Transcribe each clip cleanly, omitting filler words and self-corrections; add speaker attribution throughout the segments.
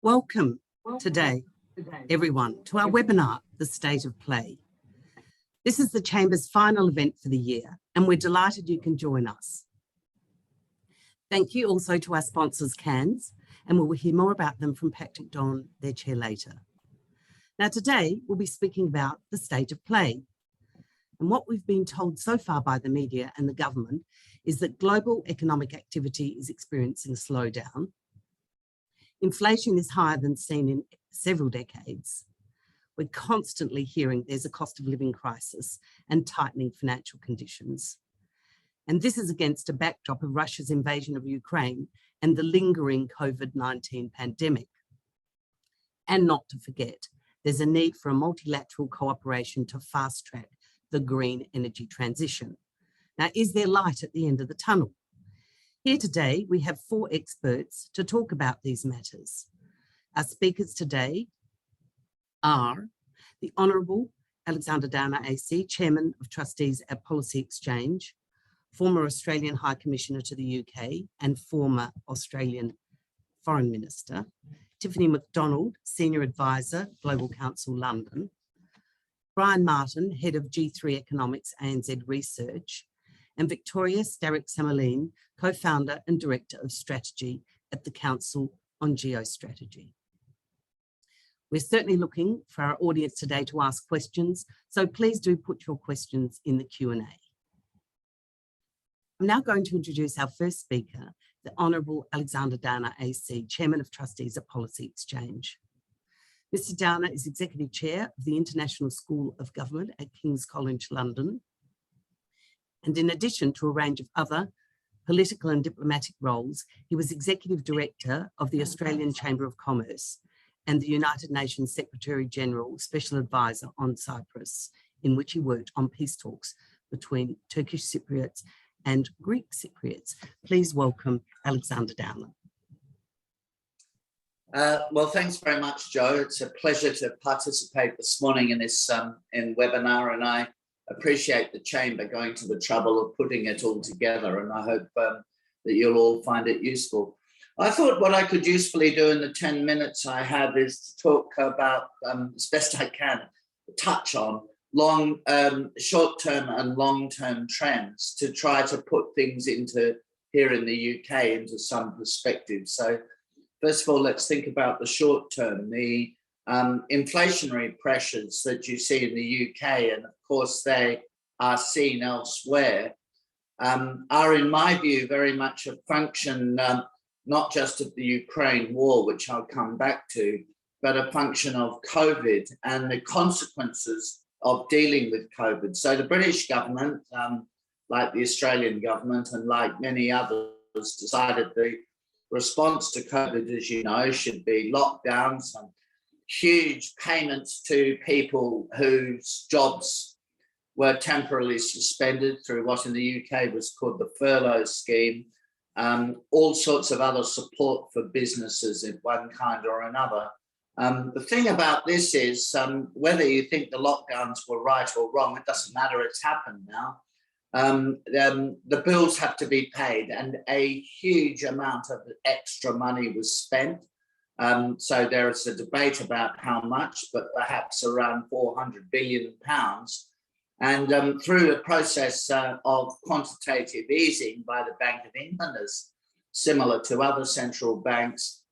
Speaker 1: Welcome today, everyone, to our webinar, The State of Play. This is the Chamber's final event for the year, and we're delighted you can join us. Thank you also to our sponsors, CANS, and we'll hear more about them from Patrick Don, their chair, later. Now, today, we'll be speaking about the state of play. And what we've been told so far by the media and the government is that global economic activity is experiencing a slowdown. Inflation is higher than seen in several decades. We're constantly hearing there's a cost of living crisis and tightening financial conditions. And this is against a backdrop of Russia's invasion of Ukraine and the lingering COVID-19 pandemic. And not to forget, there's a need for a multilateral cooperation to fast-track the green energy transition. Now, is there light at the end of the tunnel? Here today, we have 4 experts to talk about these matters. Our speakers today are the Honourable Alexander Downer AC, Chairman of Trustees at Policy Exchange, former Australian High Commissioner to the UK and former Australian Foreign Minister, Tiffany McDonald, Senior Advisor, Global Council London, Brian Martin, Head of G3 Economics ANZ Research, and Victoria Starrick-Samaline, Co-founder and Director of Strategy at the Council on Geostrategy. We're certainly looking for our audience today to ask questions, so please do put your questions in the Q&A. I'm now going to introduce our first speaker, the Honourable Alexander Downer AC, Chairman of Trustees at Policy Exchange. Mr. Downer is Executive Chair of the International School of Government at King's College London. And in addition to a range of other political and diplomatic roles, he was Executive Director of the Australian Chamber of Commerce and the United Nations Secretary-General Special Advisor on Cyprus, in which he worked on peace talks between Turkish Cypriots and Greek Cypriots. Please welcome Alexander Downer.
Speaker 2: Well, thanks very much, Jo. It's a pleasure to participate this morning in this webinar, and I appreciate the Chamber going to the trouble of putting it all together, and I hope that you'll all find it useful. I thought what I could usefully do in the 10 minutes I have is to talk about, as best I can, touch on short-term and long-term trends to try to put things into, here in the UK, into some perspective. So first of all, let's think about the short term. The inflationary pressures that you see in the UK, and of course they are seen elsewhere, are in my view very much a function not just of the Ukraine war, which I'll come back to, but a function of COVID and the consequences of dealing with COVID. So the British government, like the Australian government and like many others, decided the response to COVID, as you know, should be lockdowns and huge payments to people whose jobs were temporarily suspended through what in the UK was called the furlough scheme, all sorts of other support for businesses of one kind or another. The thing about this is whether you think the lockdowns were right or wrong, it doesn't matter, it's happened now. The bills have to be paid, and a huge amount of extra money was spent. So there is a debate about how much, but perhaps around £400 billion. And through a process of quantitative easing by the Bank of England, as similar to other central banks,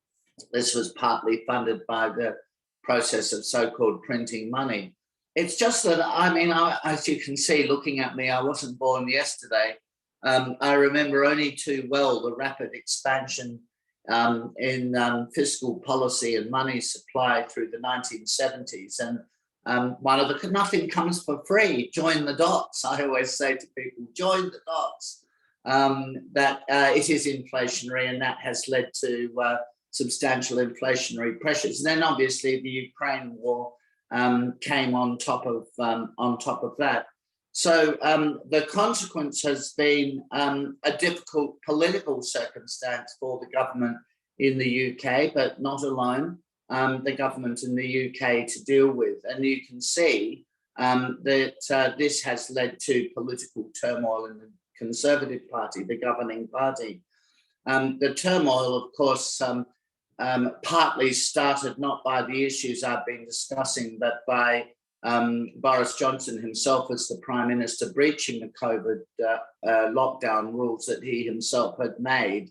Speaker 2: this was partly funded by the process of so-called printing money. It's just that, I mean, as you can see, looking at me, I wasn't born yesterday. I remember only too well the rapid expansion in fiscal policy and money supply through the 1970s. And one of the, nothing comes for free, join the dots. I always say to people, join the dots, that it is inflationary, and that has led to substantial inflationary pressures. And then obviously the Ukraine war came on top of that. So the consequence has been a difficult political circumstance for the government in the UK, but not alone, the government in the UK to deal with. And you can see that this has led to political turmoil in the Conservative Party, the governing party. The turmoil, of course, partly started not by the issues I've been discussing, but by Boris Johnson himself as the Prime Minister breaching the COVID lockdown rules that he himself had made,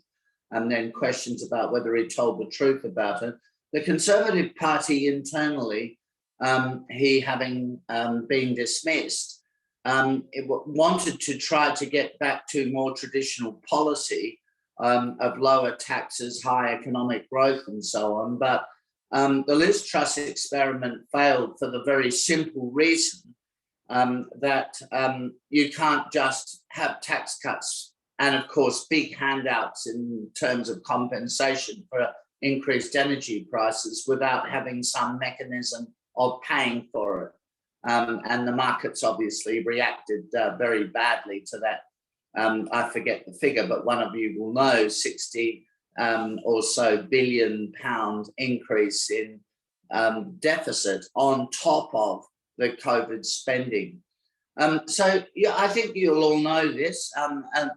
Speaker 2: and then questions about whether he told the truth about it. The Conservative Party internally, he having been dismissed, it wanted to try to get back to more traditional policy of lower taxes, high economic growth and so on. But the Liz Truss experiment failed for the very simple reason that you can't just have tax cuts and, of course, big handouts in terms of compensation for increased energy prices without having some mechanism of paying for it. And the markets obviously reacted very badly to that. I forget the figure, but one of you will know, 60 or so billion pound increase in deficit on top of the COVID spending. So yeah, I think you'll all know this,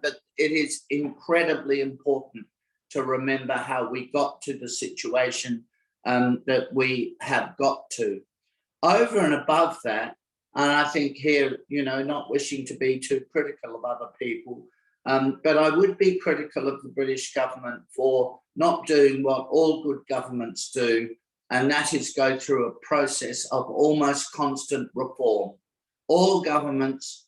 Speaker 2: but it is incredibly important to remember how we got to the situation that we have got to. Over and above that, and I think here, you know, not wishing to be too critical of other people, but I would be critical of the British government for not doing what all good governments do, and that is go through a process of almost constant reform. All governments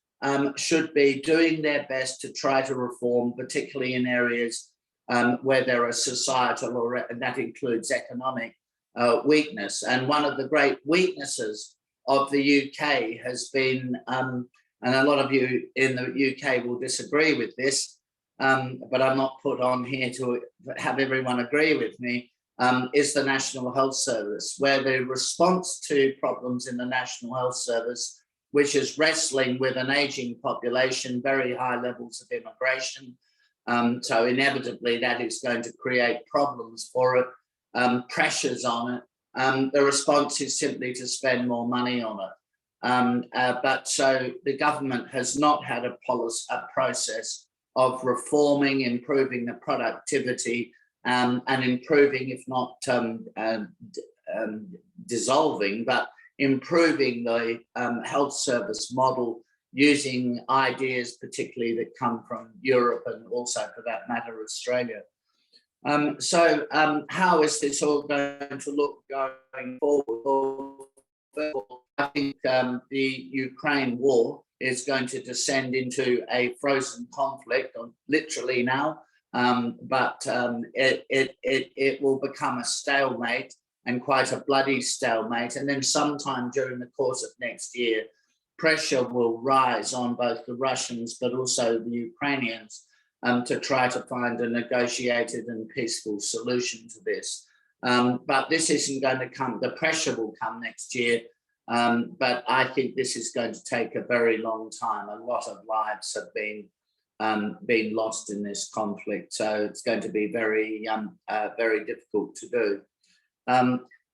Speaker 2: should be doing their best to try to reform, particularly in areas where there are societal, or and that includes economic weakness. And one of the great weaknesses of the UK has been, and a lot of you in the UK will disagree with this, but I'm not put on here to have everyone agree with me, is the National Health Service, where the response to problems in the National Health Service, which is wrestling with an aging population, very high levels of immigration, so inevitably that is going to create problems for it, pressures on it. The response is simply to spend more money on it. But so the government has not had a process of reforming, improving the productivity, and improving, if not dissolving, but improving the health service model, using ideas particularly that come from Europe and also, for that matter, Australia. So how is this all going to look going forward? I think the Ukraine war is going to descend into a frozen conflict, literally now, but it will become a stalemate, and quite a bloody stalemate. And then sometime during the course of next year, pressure will rise on both the Russians but also the Ukrainians to try to find a negotiated and peaceful solution to this. But this isn't going to come, the pressure will come next year, but I think this is going to take a very long time. A lot of lives have been lost in this conflict, so it's going to be very, very difficult to do.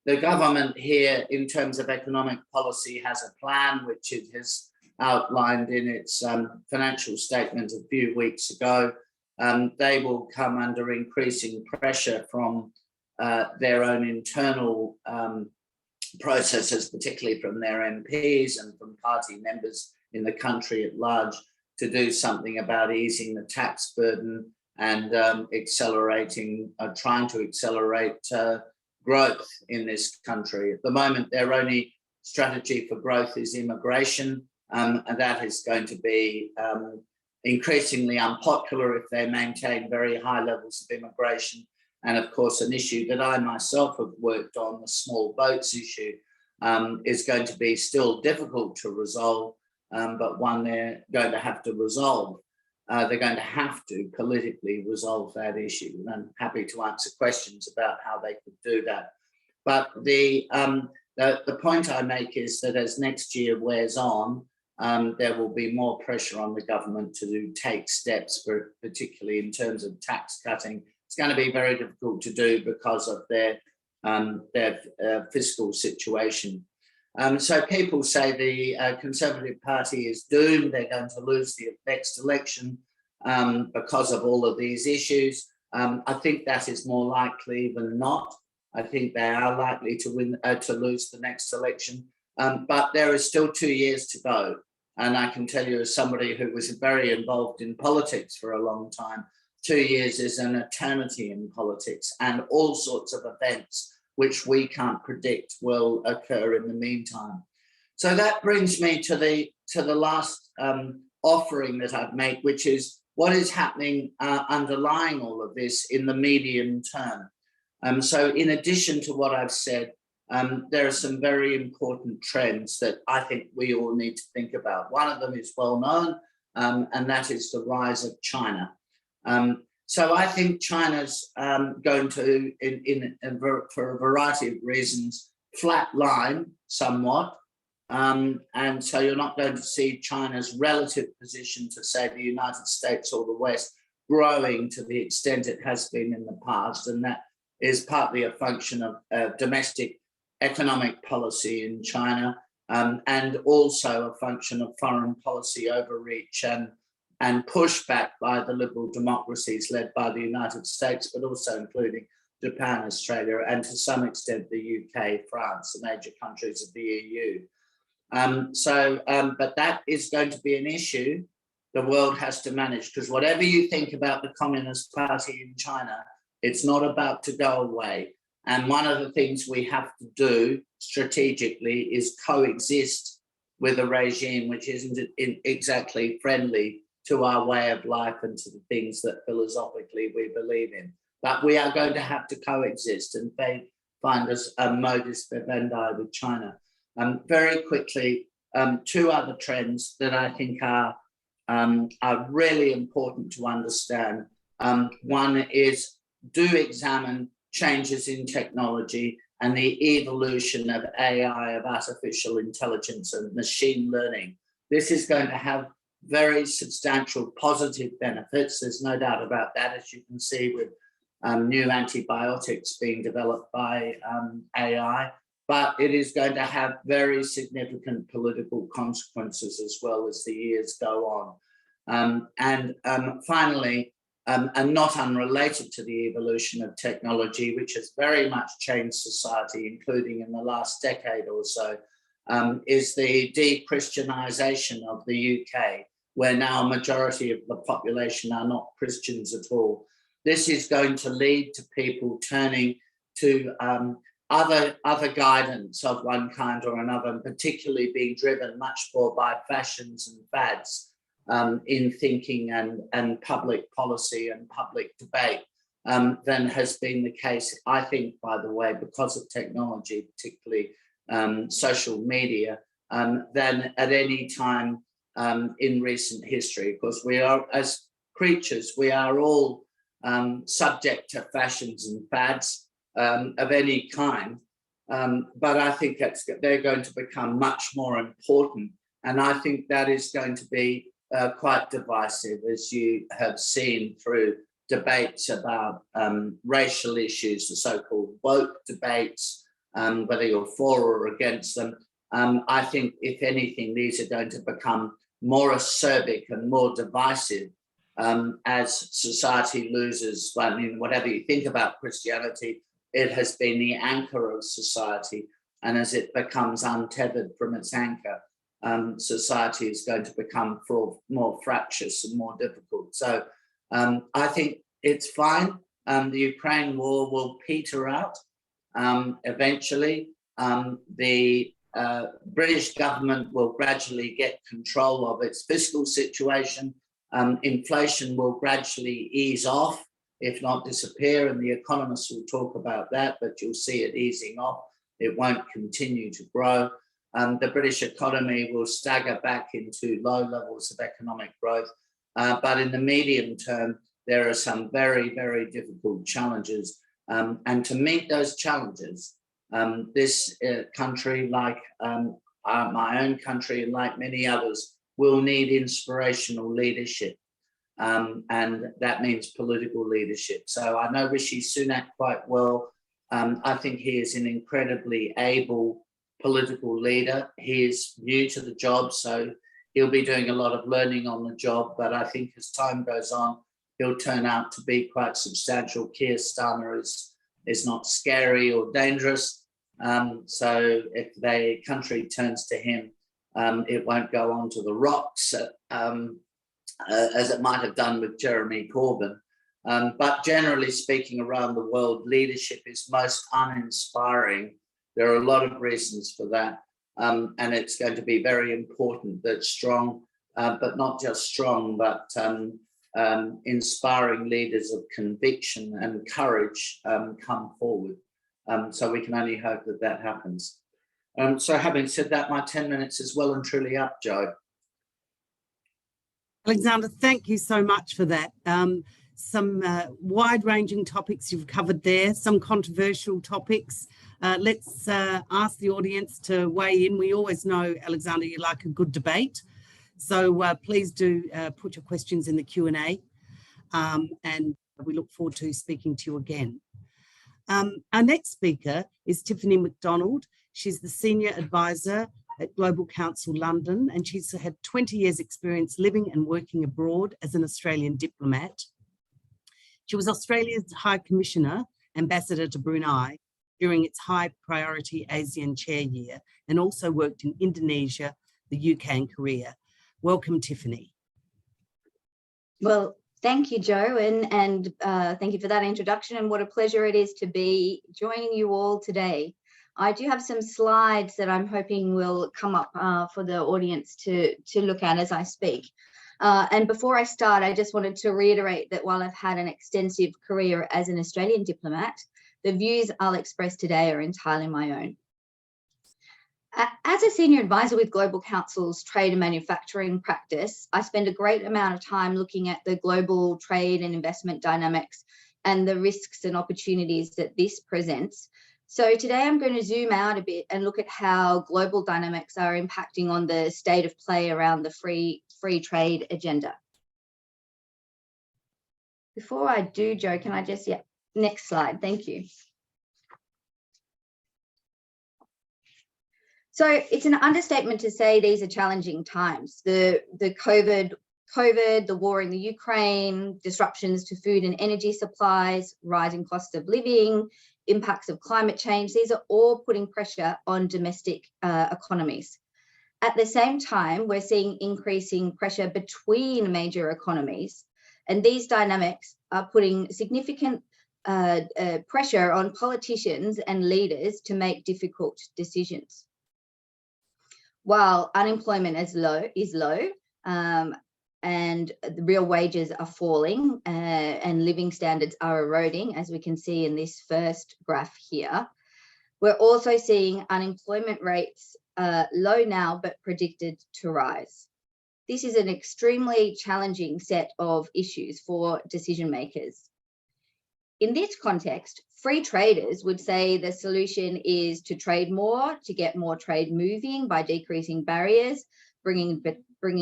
Speaker 2: The government here, in terms of economic policy, has a plan which it has outlined in its financial statement a few weeks ago. They will come under increasing pressure from their own internal processes, particularly from their MPs and from party members in the country at large, to do something about easing the tax burden and trying to accelerate growth in this country. At the moment, their only strategy for growth is immigration, and that is going to be increasingly unpopular if they maintain very high levels of immigration. And of course, an issue that I myself have worked on, the small boats issue, is going to be still difficult to resolve, but one they're going to have to resolve. They're going to have to politically resolve that issue. And I'm happy to answer questions about how they could do that. But the point I make is that as next year wears on, there will be more pressure on the government to take steps, particularly in terms of tax cutting. It's going to be very difficult to do because of their fiscal situation. So people say the Conservative Party is doomed. They're going to lose the next election because of all of these issues. I think that is more likely than not. I think they are likely to win, to lose the next election. But there is still 2 years to go. And I can tell you, as somebody who was very involved in politics for a long time, 2 years is an eternity in politics, and all sorts of events which we can't predict will occur in the meantime. So that brings me to the last offering that I'd make, which is what is happening underlying all of this in the medium term. So in addition to what I've said, there are some very important trends that I think we all need to think about. One of them is well known, and that is the rise of China. So I think China's going to, for a variety of reasons, flatline somewhat. And so you're not going to see China's relative position to, say, the United States or the West growing to the extent it has been in the past. And that is partly a function of domestic economic policy in China, and also a function of foreign policy overreach and pushback by the liberal democracies led by the United States, but also including Japan, Australia, and to some extent the UK, France, the major countries of the EU. But that is going to be an issue the world has to manage, because whatever you think about the Communist Party in China, it's not about to go away. And one of the things we have to do strategically is coexist with a regime which isn't exactly friendly to our way of life and to the things that philosophically we believe in. But we are going to have to coexist and find us a modus vivendi with China. Very quickly, two other trends that I think are really important to understand. One is, do examine changes in technology and the evolution of AI, of artificial intelligence and machine learning. This is going to have very substantial positive benefits. There's no doubt about that, as you can see with new antibiotics being developed by AI. But it is going to have very significant political consequences as well as the years go on. Finally, and not unrelated to the evolution of technology, which has very much changed society, including in the last decade or so, is the de-Christianization of the UK, where now a majority of the population are not Christians at all. This is going to lead to people turning to other guidance of one kind or another, and particularly being driven much more by fashions and fads in thinking and public policy and public debate than has been the case, I think, by the way, because of technology, particularly social media, than at any time in recent history. Of course, we are, as creatures, we are all subject to fashions and fads of any kind, but I think they're going to become much more important, and I think that is going to be quite divisive, as you have seen through debates about racial issues, the so-called woke debates, whether you're for or against them. I think, if anything, these are going to become more acerbic and more divisive as society loses. I mean, whatever you think about Christianity, it has been the anchor of society, and as it becomes untethered from its anchor, society is going to become more fractious and more difficult. So I think it's fine. The Ukraine war will peter out eventually. The British government will gradually get control of its fiscal situation. Inflation will gradually ease off, if not disappear, and the economists will talk about that, but you'll see it easing off. It won't continue to grow. The British economy will stagger back into low levels of economic growth. But in the medium term, there are some very, very difficult challenges. And to meet those challenges, this country, like my own country and like many others, will need inspirational leadership. And that means political leadership. So I know Rishi Sunak quite well. I think he is an incredibly able political leader. He is new to the job, so he'll be doing a lot of learning on the job. But I think as time goes on, he'll turn out to be quite substantial. Keir Starmer is not scary or dangerous. So if the country turns to him, it won't go onto the rocks as it might have done with Jeremy Corbyn. But generally speaking, around the world, leadership is most uninspiring. There are a lot of reasons for that. And it's going to be very important that strong, but not just strong, but inspiring leaders of conviction and courage come forward. So we can only hope that that happens. So having said that, my 10 minutes is well and truly up, Joe.
Speaker 1: Alexander, thank you so much for that. Some wide-ranging topics you've covered there, some controversial topics. Let's ask the audience to weigh in. We always know, Alexander, you like a good debate. So please do put your questions in the Q&A, and we look forward to speaking to you again. Our next speaker is Tiffany McDonald. She's the Senior Advisor at Global Council London, and she's had 20 years experience living and working abroad as an Australian diplomat. She was Australia's High Commissioner, Ambassador to Brunei during its high priority ASEAN chair year, and also worked in Indonesia, the UK and Korea. Welcome, Tiffany.
Speaker 3: Well, thank you, Joe, and thank you for that introduction, and what a pleasure it is to be joining you all today. I do have some slides that I'm hoping will come up for the audience to look at as I speak. And before I start, I just wanted to reiterate that while I've had an extensive career as an Australian diplomat, the views I'll express today are entirely my own. As a senior advisor with Global Council's trade and manufacturing practice, I spend a great amount of time looking at the global trade and investment dynamics and the risks and opportunities that this presents. So today I'm going to zoom out a bit and look at how global dynamics are impacting on the state of play around the free trade agenda. Before I do, Joe, can I just, next slide, thank you. So it's an understatement to say these are challenging times. The COVID, the war in the Ukraine, disruptions to food and energy supplies, rising cost of living, impacts of climate change, these are all putting pressure on domestic economies. At the same time, we're seeing increasing pressure between major economies, and these dynamics are putting significant pressure on politicians and leaders to make difficult decisions. While unemployment is low, and the real wages are falling and living standards are eroding, as we can see in this first graph here, we're also seeing unemployment rates low now, but predicted to rise. This is an extremely challenging set of issues for decision makers. In this context, free traders would say the solution is to trade more, to get more trade moving by decreasing barriers, bringing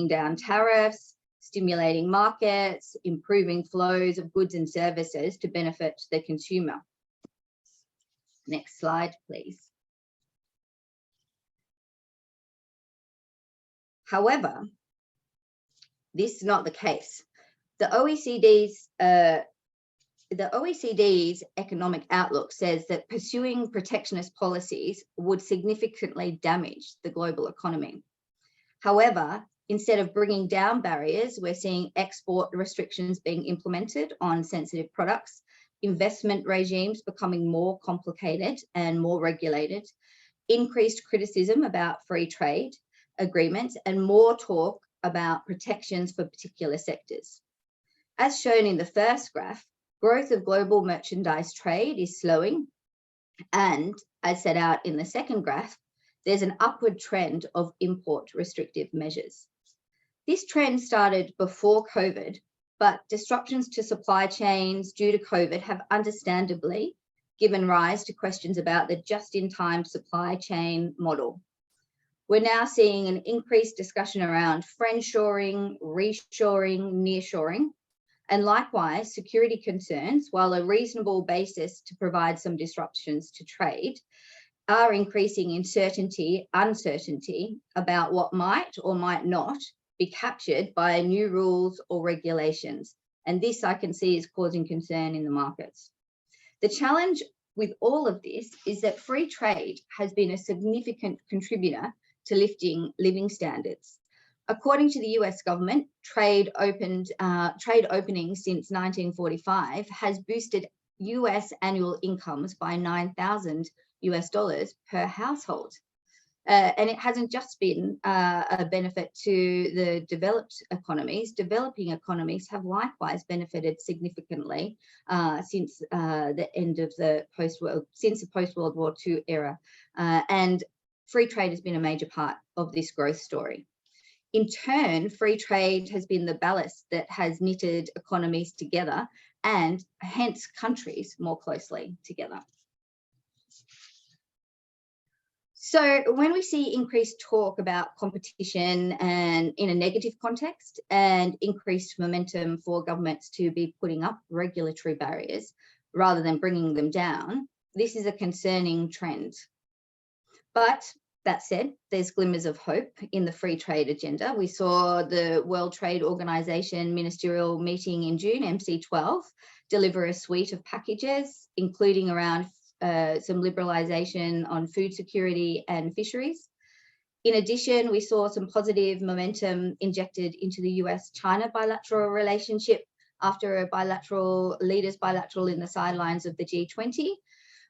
Speaker 3: down tariffs, stimulating markets, improving flows of goods and services to benefit the consumer. Next slide, please. However, this is not the case. The OECD's economic outlook says that pursuing protectionist policies would significantly damage the global economy. However, instead of bringing down barriers, we're seeing export restrictions being implemented on sensitive products, investment regimes becoming more complicated and more regulated, increased criticism about free trade agreements, and more talk about protections for particular sectors. As shown in the first graph, growth of global merchandise trade is slowing, and as set out in the second graph, there's an upward trend of import restrictive measures. This trend started before COVID, but disruptions to supply chains due to COVID have understandably given rise to questions about the just-in-time supply chain model. We're now seeing an increased discussion around friendshoring, reshoring, nearshoring, and likewise security concerns, while a reasonable basis to provide some disruptions to trade, are increasing uncertainty about what might or might not be captured by new rules or regulations, And this I can see is causing concern in the markets. The challenge with all of this is that free trade has been a significant contributor to lifting living standards. According to the US government, trade opening since 1945 has boosted US annual incomes by $9,000 per household. And it hasn't just been a benefit to the developed economies. Developing economies have likewise benefited significantly since the end of the post-World War II era. And free trade has been a major part of this growth story. In turn, free trade has been the ballast that has knitted economies together and hence countries more closely together. So when we see increased talk about competition and in a negative context and increased momentum for governments to be putting up regulatory barriers rather than bringing them down, this is a concerning trend. But that said, there's glimmers of hope in the free trade agenda. We saw the World Trade Organization ministerial meeting in June, MC12, deliver a suite of packages, including around some liberalisation on food security and fisheries. In addition, we saw some positive momentum injected into the US-China bilateral relationship after a leaders bilateral in the sidelines of the G20,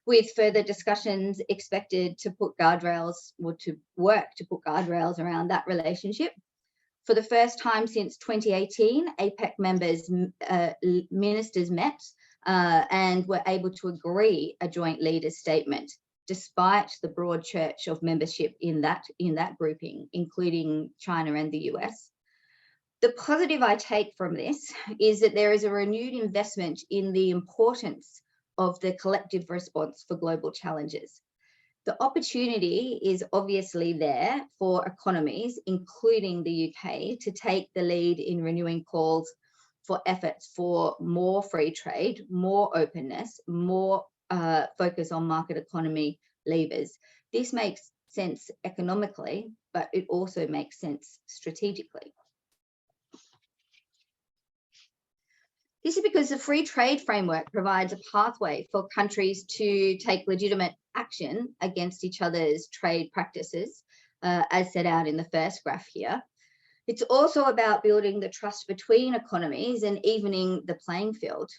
Speaker 3: with further discussions expected to put guardrails or to work to put guardrails around that relationship. For the first time since 2018, APEC ministers met and were able to agree a joint leaders statement, despite the broad church of membership in that grouping, including China and the US. The positive I take from this is that there is a renewed investment in the importance of the collective response for global challenges. The opportunity is obviously there for economies, including the UK, to take the lead in renewing calls for efforts for more free trade, more openness, more focus on market economy levers. This makes sense economically, but it also makes sense strategically. This is because the free trade framework provides a pathway for countries to take legitimate action against each other's trade practices, as set out in the first graph here. It's also about building the trust between economies and evening the playing field.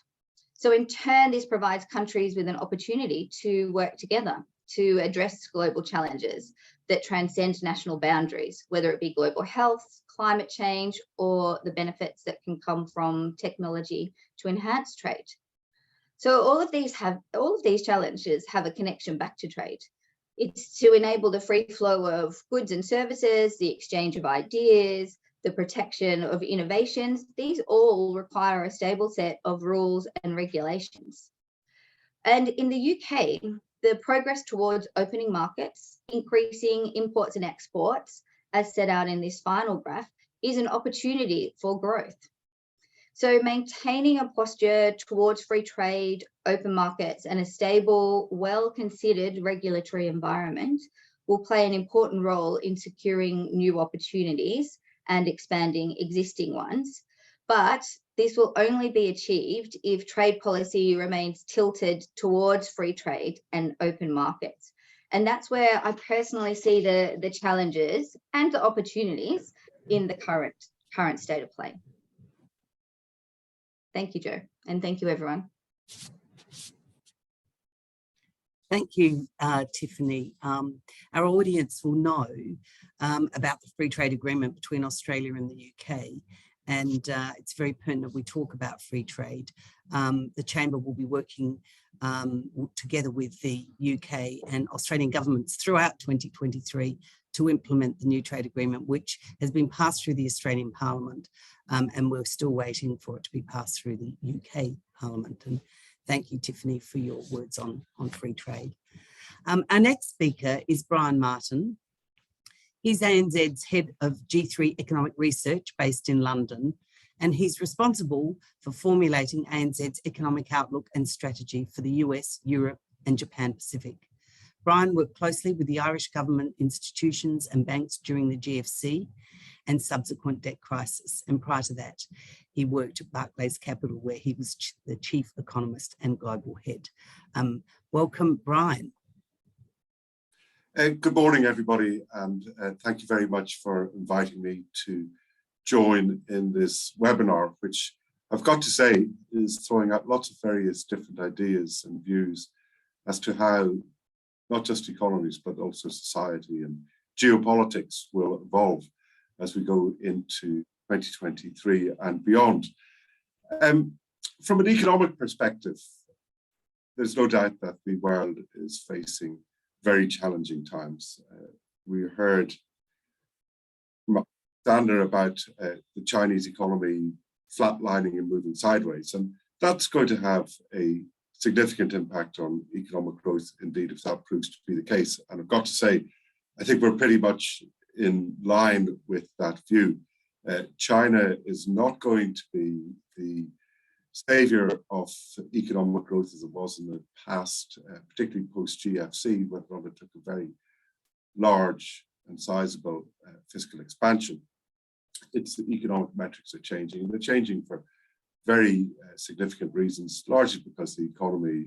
Speaker 3: So in turn, this provides countries with an opportunity to work together to address global challenges that transcend national boundaries, whether it be global health, climate change, or the benefits that can come from technology to enhance trade. So all of these challenges have a connection back to trade. It's to enable the free flow of goods and services, the exchange of ideas, the protection of innovations. These all require a stable set of rules and regulations. And in the UK, the progress towards opening markets, increasing imports and exports, as set out in this final graph, is an opportunity for growth. So maintaining a posture towards free trade, open markets, and a stable, well-considered regulatory environment will play an important role in securing new opportunities and expanding existing ones. But this will only be achieved if trade policy remains tilted towards free trade and open markets. And that's where I personally see the challenges and the opportunities in the current state of play. Thank you, Jo, and thank you, everyone.
Speaker 1: Thank you, Tiffany. Our audience will know about the free trade agreement between Australia and the UK, and it's very pertinent we talk about free trade. The Chamber will be working together with the UK and Australian governments throughout 2023 to implement the new trade agreement, which has been passed through the Australian Parliament, and we're still waiting for it to be passed through the UK Parliament. And thank you, Tiffany, for your words on free trade. Our next speaker is Brian Martin. He's ANZ's head of G3 Economic Research based in London, and he's responsible for formulating ANZ's economic outlook and strategy for the US, Europe, and Japan Pacific. Brian worked closely with the Irish government, institutions and banks during the GFC and subsequent debt crisis. And prior to that, He worked at Barclays Capital, where he was the chief economist and global head. Welcome, Brian.
Speaker 4: Good morning, everybody, and thank you very much for inviting me to join in this webinar, which I've got to say is throwing out lots of various different ideas and views as to how not just economies, but also society and geopolitics will evolve as we go into 2023 and beyond. From an economic perspective, there's no doubt that the world is facing very challenging times. We heard from Alexander about the Chinese economy flatlining and moving sideways, and that's going to have a significant impact on economic growth, indeed, if that proves to be the case. And I've got to say, I think we're pretty much in line with that view. China is not going to be the savior of economic growth as it was in the past, particularly post-GFC, when it undertook a very large and sizable fiscal expansion. Its economic metrics are changing, and they're changing for very significant reasons, largely because the economy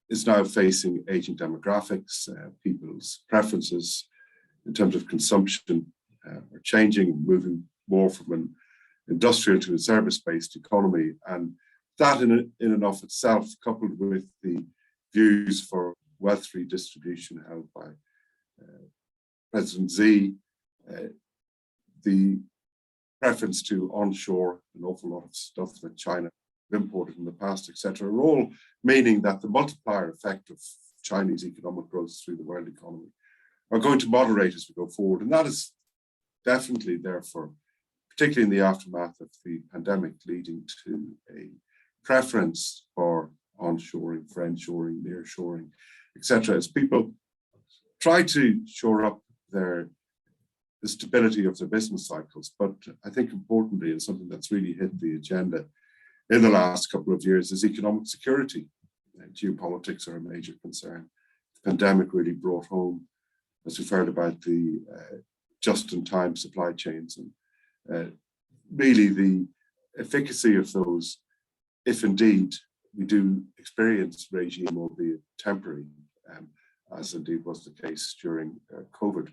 Speaker 4: is now facing aging demographics. People's preferences in terms of consumption are changing, moving more from an industrial to a service-based economy. And that in and of itself, coupled with the views for wealth redistribution held by President Xi, the preference to onshore an awful lot of stuff that China imported in the past, etc., are all meaning that the multiplier effect of Chinese economic growth through the world economy are going to moderate as we go forward. And that is definitely therefore, particularly in the aftermath of the pandemic, leading to a preference for onshoring, friendshoring, nearshoring, etc., as people try to shore up the stability of their business cycles. But I think importantly, and something that's really hit the agenda in the last couple of years, is economic security. Geopolitics are a major concern. The pandemic really brought home, as we've heard about, the just-in-time supply chains, and really the efficacy of those, if indeed we do experience regime, albeit temporary, as indeed was the case during COVID.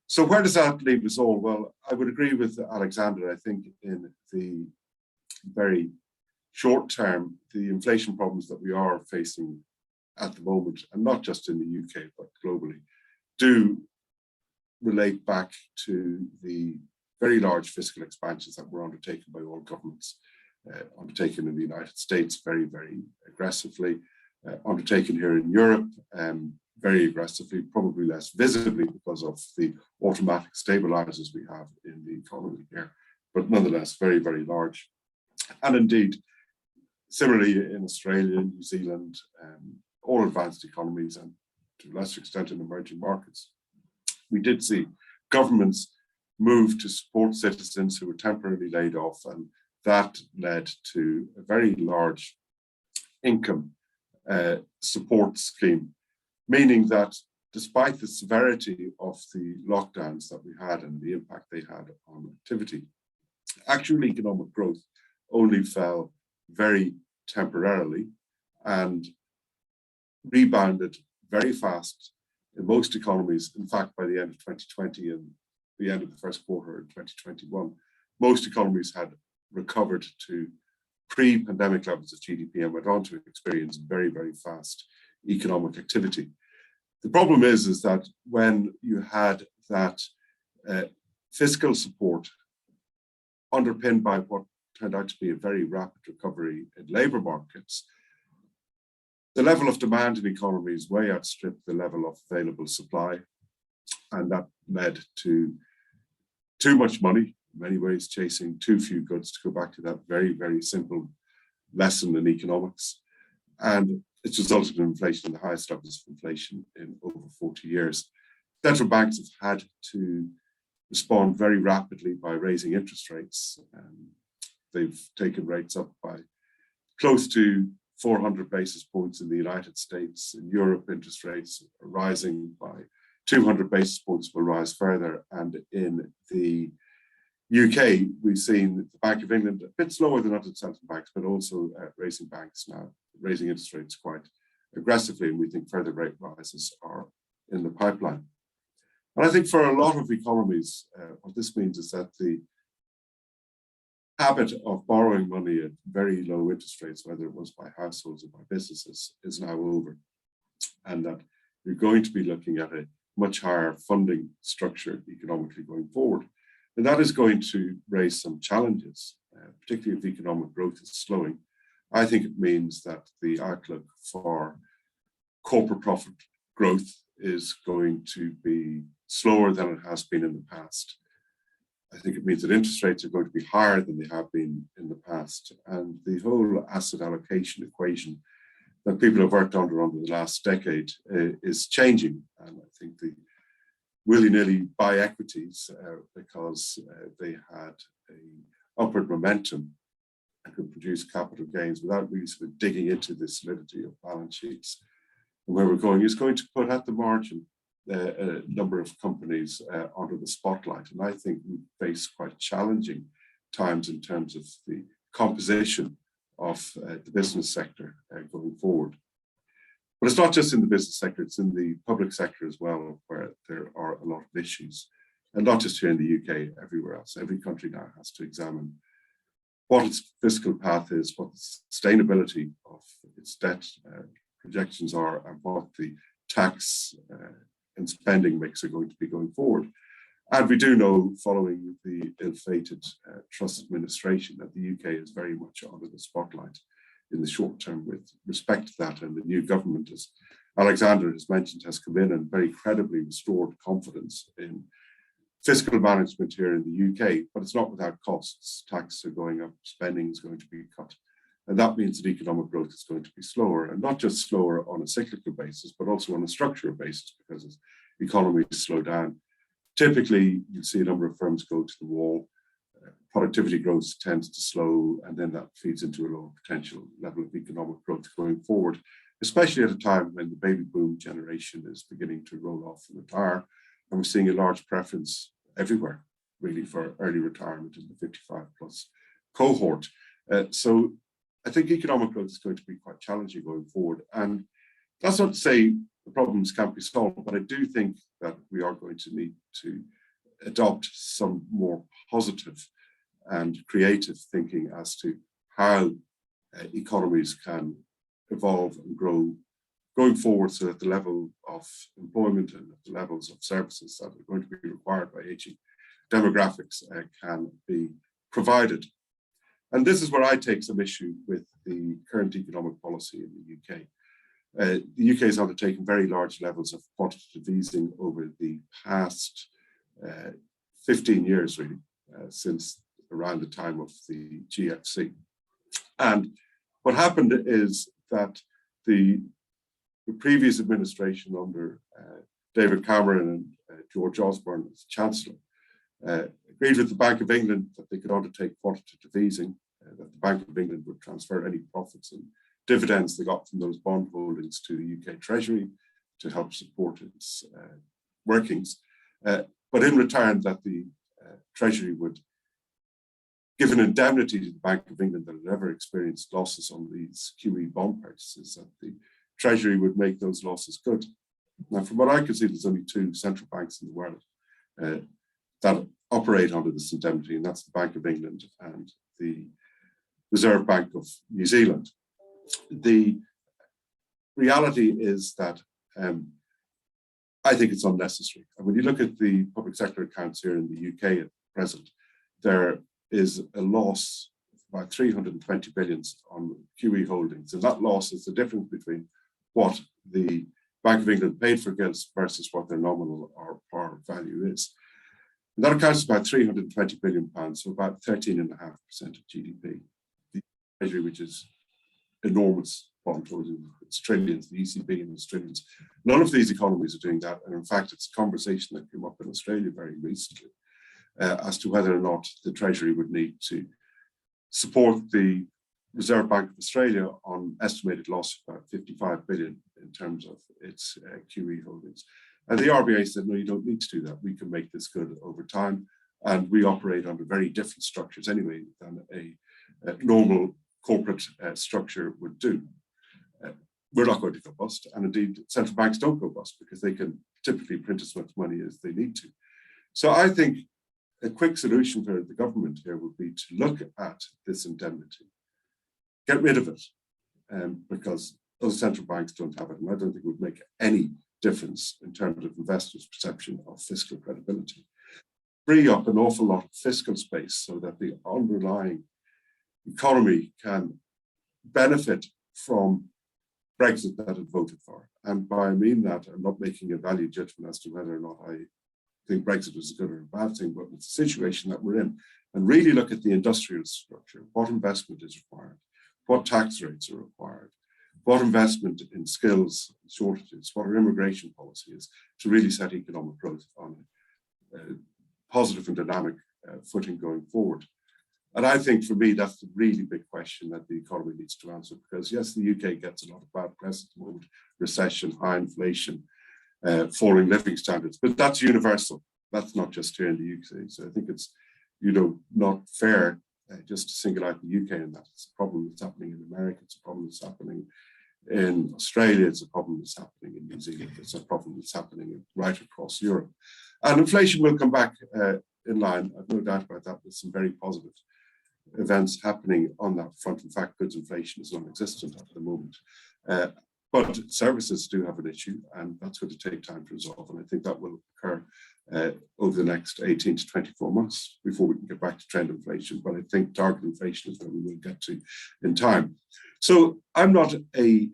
Speaker 4: So where does that leave us all? Well, I would agree with Alexander. I think in the very short term, the inflation problems that we are facing at the moment, and not just in the UK, but globally, do relate back to the very large fiscal expansions that were undertaken by all governments, undertaken in the United States very, very aggressively, undertaken here in Europe very aggressively, probably less visibly because of the automatic stabilizers we have in the economy here, but nonetheless very, very large. And indeed, similarly in Australia, New Zealand, all advanced economies, and to a lesser extent in emerging markets, we did see governments move to support citizens who were temporarily laid off, and that led to a very large income support scheme, meaning that despite the severity of the lockdowns that we had and the impact they had on activity, actual economic growth only fell very temporarily and rebounded very fast in most economies. In fact, by the end of 2020 and the end of the first quarter in 2021, most economies had recovered to pre-pandemic levels of GDP and went on to experience very, very fast economic activity. The problem is that when you had that fiscal support underpinned by what turned out to be a very rapid recovery in labour markets, the level of demand in economies way outstripped the level of available supply, and that led to too much money, in many ways chasing too few goods, to go back to that very, very simple lesson in economics. And it's resulted in inflation, the highest levels of inflation in over 40 years. Central banks have had to respond very rapidly by raising interest rates. They've taken rates up by close to 400 basis points in the United States. In Europe, interest rates are rising by 200 basis points, will rise further. And in the UK, we've seen the Bank of England a bit slower than other central banks, but also raising banks now, raising interest rates quite aggressively, and we think further rate rises are in the pipeline. And I think for a lot of economies, what this means is that the habit of borrowing money at very low interest rates, whether it was by households or by businesses, is now over. And that you're going to be looking at a much higher funding structure economically going forward. And that is going to raise some challenges, particularly if economic growth is slowing. I think it means that the outlook for corporate profit growth is going to be slower than it has been in the past. I think it means that interest rates are going to be higher than they have been in the past. And the whole asset allocation equation that people have worked under the last decade is changing. And I think the willy-nilly buy equities because they had an upward momentum and could produce capital gains without really sort of digging into the solidity of balance sheets. And where we're going is going to put at the margin a number of companies under the spotlight. And I think we face quite challenging times in terms of the composition of the business sector going forward. But it's not just in the business sector, it's in the public sector as well, where there are a lot of issues. And not just here in the UK, everywhere else. Every country now has to examine what its fiscal path is, what the sustainability of its debt projections are, and what the tax and spending mix are going to be going forward. And we do know, following the ill-fated Truss administration, that the UK is very much under the spotlight in the short term with respect to that. And the new government, as Alexander has mentioned, has come in and very credibly restored confidence in fiscal management here in the UK, but it's not without costs. Taxes are going up, spending is going to be cut. And that means that economic growth is going to be slower, and not just slower on a cyclical basis, but also on a structural basis, because as economies slow down, typically you'll see a number of firms go to the wall, productivity growth tends to slow, and then that feeds into a lower potential level of economic growth going forward, especially at a time when the baby boom generation is beginning to roll off and retire. And we're seeing a large preference everywhere, really, for early retirement in the 55 plus cohort. So I think economic growth is going to be quite challenging going forward. And that's not to say the problems can't be solved, but I do think that we are going to need to adopt some more positive and creative thinking as to how economies can evolve and grow going forward, so that the level of employment and the levels of services that are going to be required by aging demographics can be provided. And this is where I take some issue with the current economic policy in the UK. The UK has undertaken very large levels of quantitative easing over the past 15 years, really, since around the time of the GFC. And what happened is that the previous administration under David Cameron and George Osborne as Chancellor agreed with the Bank of England that they could undertake quantitative easing, that the Bank of England would transfer any profits and dividends they got from those bond holdings to the UK Treasury to help support its workings. But in return, that the Treasury would give an indemnity to the Bank of England that had ever experienced losses on these QE bond purchases, that the Treasury would make those losses good. Now, from what I can see, there's only two central banks in the world that operate under this indemnity, and that's the Bank of England and the Reserve Bank of New Zealand. The reality is that I think it's unnecessary. And when you look at the public sector accounts here in the UK at present, there is a loss of about 320 billion on QE holdings. And that loss is the difference between what the Bank of England paid for gilts versus what their nominal or par value is. And that accounts for about 320 billion pounds, so about 13.5% of GDP. The Treasury, which is enormous bond holding, it's trillions, the ECB and it's trillions. None of these economies are doing that. And in fact, it's a conversation that came up in Australia very recently as to whether or not the Treasury would need to support the Reserve Bank of Australia on estimated loss of about 55 billion in terms of its QE holdings. And the RBA said, no, you don't need to do that. We can make this good over time. And we operate under very different structures anyway than a normal corporate structure would do. We're not going to go bust, and indeed central banks don't go bust because they can typically print as much money as they need to. So I think a quick solution for the government here would be to look at this indemnity, get rid of it, because those central banks don't have it, and I don't think it would make any difference in terms of investors' perception of fiscal credibility. Free up an awful lot of fiscal space so that the underlying economy can benefit from Brexit that it voted for. And by I mean that, I'm not making a value judgment as to whether or not I think Brexit is a good or a bad thing, but it's the situation that we're in. And really look at the industrial structure, what investment is required, what tax rates are required, what investment in skills shortages, what our immigration policy is to really set economic growth on a positive and dynamic footing going forward. And I think for me, that's the really big question that the economy needs to answer, because yes, the UK gets a lot of bad press at the moment, recession, high inflation, falling living standards, but that's universal. That's not just here in the UK. So I think it's, not fair just to single out the UK in that. It's a problem that's happening in America. It's a problem that's happening in Australia. It's a problem that's happening in New Zealand. It's a problem that's happening right across Europe. And inflation will come back in line. I've no doubt about that. There's some very positive events happening on that front. In fact, goods inflation is non-existent at the moment. But services do have an issue, and that's going to take time to resolve. And I think that will occur over the next 18 to 24 months before we can get back to trend inflation. But I think target inflation is where we will get to in time. So I'm not a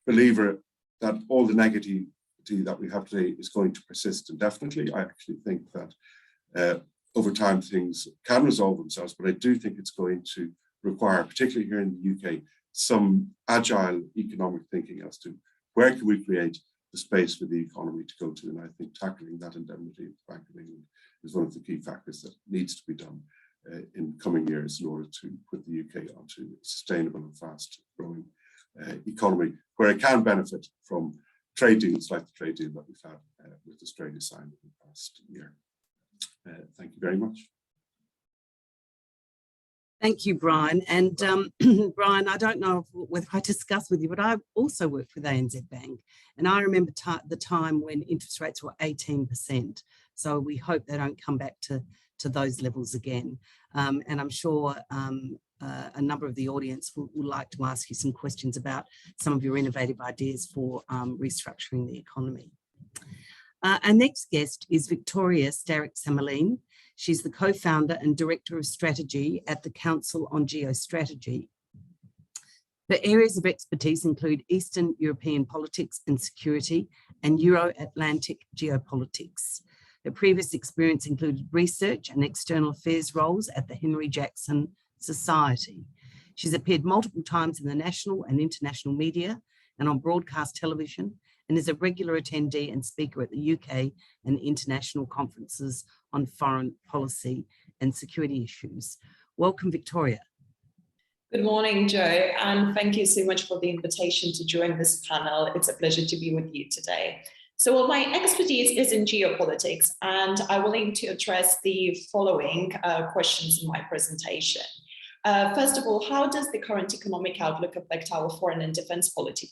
Speaker 4: believer that all the negativity that we have today is going to persist indefinitely. I actually think that over time things can resolve themselves, but I do think it's going to require, particularly here in the UK, some agile economic thinking as to where can we create the space for the economy to go to. And I think tackling that indemnity of the Bank of England is one of the key factors that needs to be done in coming years in order to put the UK onto a sustainable and fast growing economy, where it can benefit from trade deals like the trade deal that we've had with Australia signed in the past year. Thank you very much.
Speaker 1: Thank you, Brian. And Brian, I don't know whether I discussed with you, but I also worked with ANZ Bank. And I remember the time when interest rates were 18%. So we hope they don't come back to those levels again. And I'm sure a number of the audience will like to ask you some questions about some of your innovative ideas for restructuring the economy. Our next guest is Victoria Starrick-Samaline. She's the co-founder and director of strategy at the Council on Geostrategy. Her areas of expertise include Eastern European politics and security and Euro-Atlantic geopolitics. Her previous experience included research and external affairs roles at the Henry Jackson Society. She's appeared multiple times in the national and international media and on broadcast television, and is a regular attendee and speaker at the UK and international conferences on foreign policy and security issues. Welcome, Victoria.
Speaker 5: Good morning, Joe, and thank you so much for the invitation to join this panel. It's a pleasure to be with you today. So my expertise is in geopolitics, and I will aim to address the following questions in my presentation. First of all, how does the current economic outlook affect our foreign and defense policy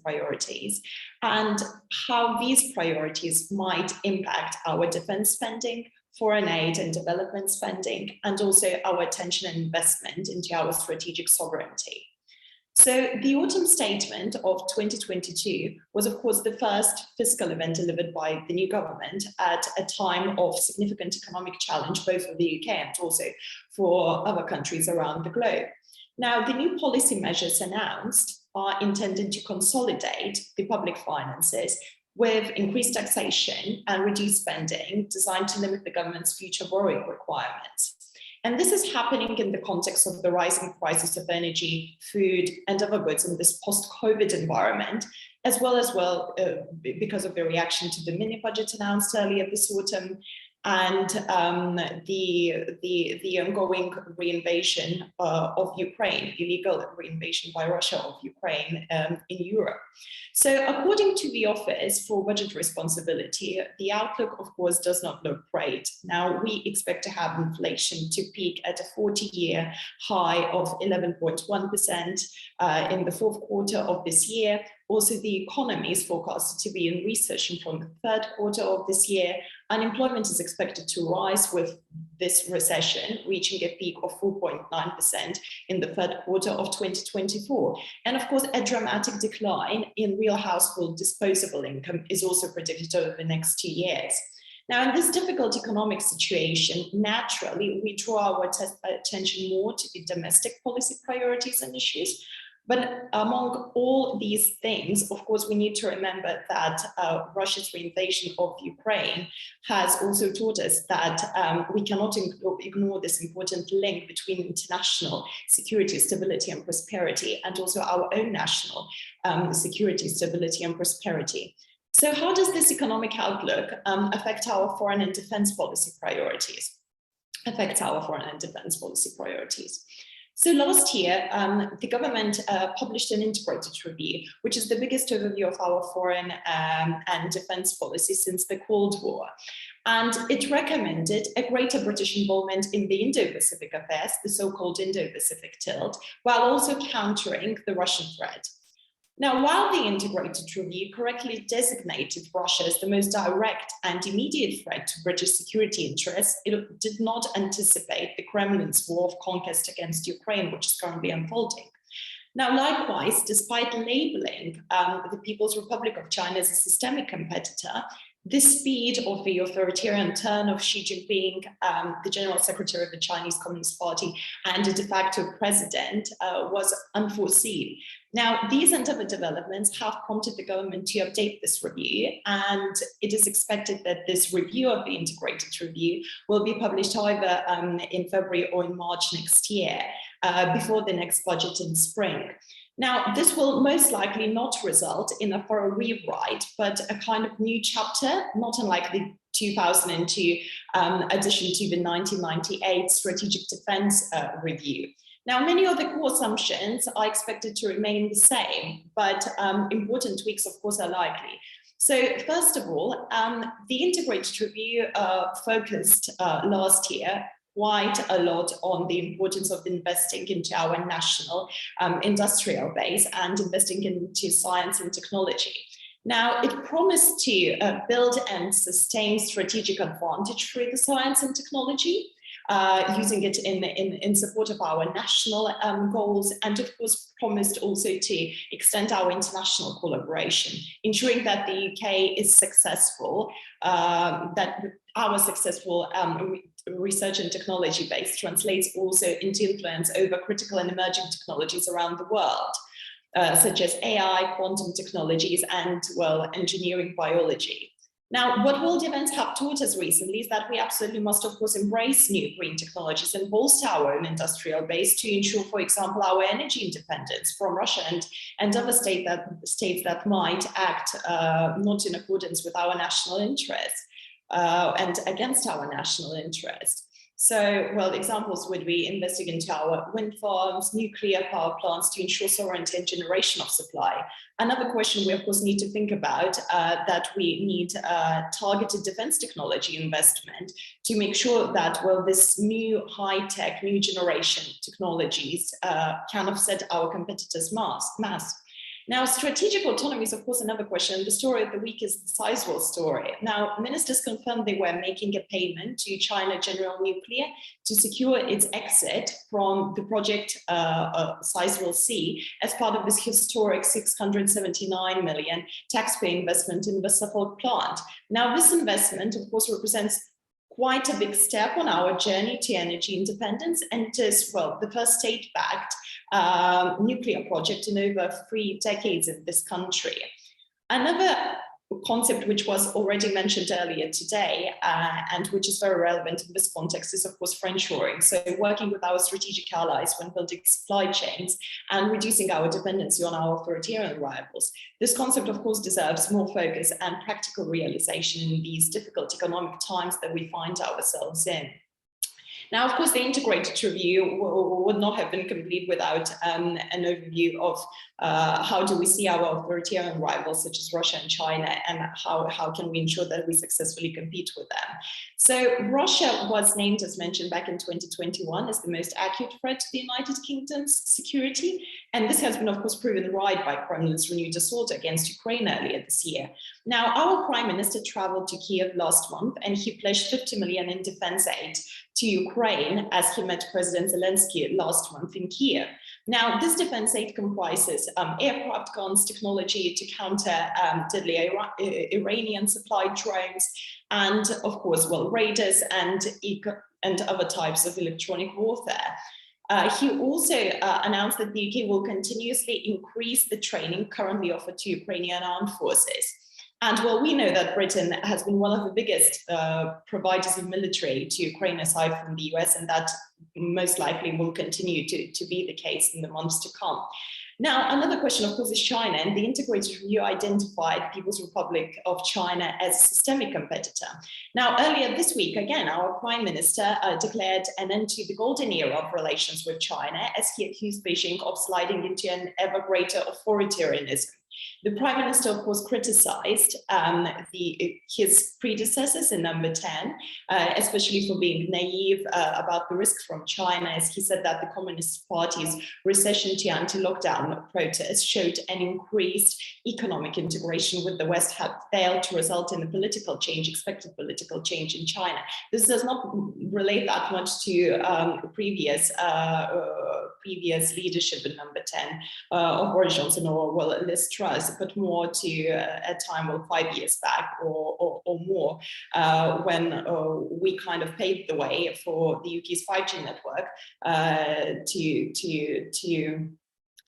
Speaker 5: priorities, and how these priorities might impact our defense spending, foreign aid and development spending, and also our attention and investment into our strategic sovereignty? So the autumn statement of 2022 was, of course, the first fiscal event delivered by the new government at a time of significant economic challenge, both for the UK and also for other countries around the globe. Now, the new policy measures announced are intended to consolidate the public finances with increased taxation and reduced spending designed to limit the government's future borrowing requirements. And this is happening in the context of the rising prices of energy, food, and other goods in this post-COVID environment, as well because of the reaction to the mini budget announced earlier this autumn, and the ongoing reinvasion of Ukraine, illegal reinvasion by Russia of Ukraine in Europe. So according to the Office for Budget Responsibility, the outlook, of course, does not look great. Now, we expect to have inflation to peak at a 40-year high of 11.1% in the fourth quarter of this year. Also, the economy is forecasted to be in recession from the third quarter of this year. Unemployment is expected to rise with this recession, reaching a peak of 4.9% in the third quarter of 2024. And of course, a dramatic decline in real household disposable income is also predicted over the next 2 years. Now, in this difficult economic situation, naturally, we draw our attention more to the domestic policy priorities and issues. But among all these things, of course, we need to remember that Russia's invasion of Ukraine has also taught us that we cannot ignore this important link between international security, stability, and prosperity, and also our own national security, stability, and prosperity. So how does this economic outlook affect our foreign and defense policy priorities? So last year, the government published an integrated review, which is the biggest overview of our foreign and defense policy since the Cold War. And it recommended a greater British involvement in the Indo-Pacific affairs, the so-called Indo-Pacific tilt, while also countering the Russian threat. Now, while the integrated review correctly designated Russia as the most direct and immediate threat to British security interests, it did not anticipate the Kremlin's war of conquest against Ukraine, which is currently unfolding. Now, likewise, despite labeling the People's Republic of China as a systemic competitor, the speed of the authoritarian turn of Xi Jinping, the General Secretary of the Chinese Communist Party, and a de facto president was unforeseen. Now, these and other developments have prompted the government to update this review, and it is expected that this review of the integrated review will be published either in February or in March next year, before the next budget in spring. Now, this will most likely not result in a thorough rewrite, but a kind of new chapter, not unlike the 2002 addition to the 1998 Strategic Defense Review. Now, many of the core assumptions are expected to remain the same, but important tweaks, of course, are likely. So first of all, the integrated review focused last year quite a lot on the importance of investing into our national industrial base and investing into science and technology. Now, it promised to build and sustain strategic advantage through the science and technology, using it in support of our national goals, and of course promised also to extend our international collaboration, ensuring that the UK is successful, that our successful research and technology base translates also into influence over critical and emerging technologies around the world, such as AI, quantum technologies, and, well, engineering, biology. Now, what world events have taught us recently is that we absolutely must, of course, embrace new green technologies and bolster our own industrial base to ensure, for example, our energy independence from Russia and other states that might act not in accordance with our national interests and against our national interest. So, well, examples would be investing into our wind farms, nuclear power plants to ensure sovereignty and generation of supply. Another question we, of course, need to think about that we need targeted defense technology investment to make sure that, well, this new high-tech, new generation technologies can offset our competitors' mass. Now, strategic autonomy is, of course, another question. The story of the week is the Sizewell story. Now, ministers confirmed they were making a payment to China General Nuclear to secure its exit from the project Sizewell C as part of this historic 679 million taxpayer investment in the Suffolk plant. Now, this investment, of course, represents quite a big step on our journey to energy independence, and it is, well, the first state-backed nuclear project in over 3 decades in this country. Another concept which was already mentioned earlier today, and which is very relevant in this context, is of course friendshoring. So working with our strategic allies when building supply chains and reducing our dependency on our authoritarian rivals. This concept of course deserves more focus and practical realization in these difficult economic times that we find ourselves in. Now, of course, the integrated review would not have been complete without an overview of how do we see our authoritarian rivals such as Russia and China, and how can we ensure that we successfully compete with them. So Russia was named, as mentioned, back in 2021 as the most acute threat to the United Kingdom's security. And this has been, of course, proven right by Kremlin's renewed assault against Ukraine earlier this year. Now, our Prime Minister traveled to Kiev last month, and he pledged 50 million in defense aid to Ukraine as he met President Zelensky last month in Kiev. Now, this defense aid comprises aircraft guns, technology to counter deadly Iranian supplied drones, and of course, well, radars and other types of electronic warfare. He also announced that the UK will continuously increase the training currently offered to Ukrainian armed forces. And well, we know that Britain has been one of the biggest providers of military to Ukraine aside from the US, and that most likely will continue to be the case in the months to come. Now, another question, of course, is China, and the integrated review identified People's Republic of China as a systemic competitor. Now, earlier this week, again, our Prime Minister declared an end to the golden era of relations with China as he accused Beijing of sliding into an ever greater authoritarianism. The Prime Minister, of course, criticized his predecessors in number 10, especially for being naive about the risks from China, as he said that the Communist Party's recession to anti-lockdown protests showed an increased economic integration with the West had failed to result in the political change, expected political change in China. This does not relate that much to previous leadership in number 10 of Boris Johnson or well, Liz Truss, but more to a time of 5 years back or more, when we kind of paved the way for the UK's 5G network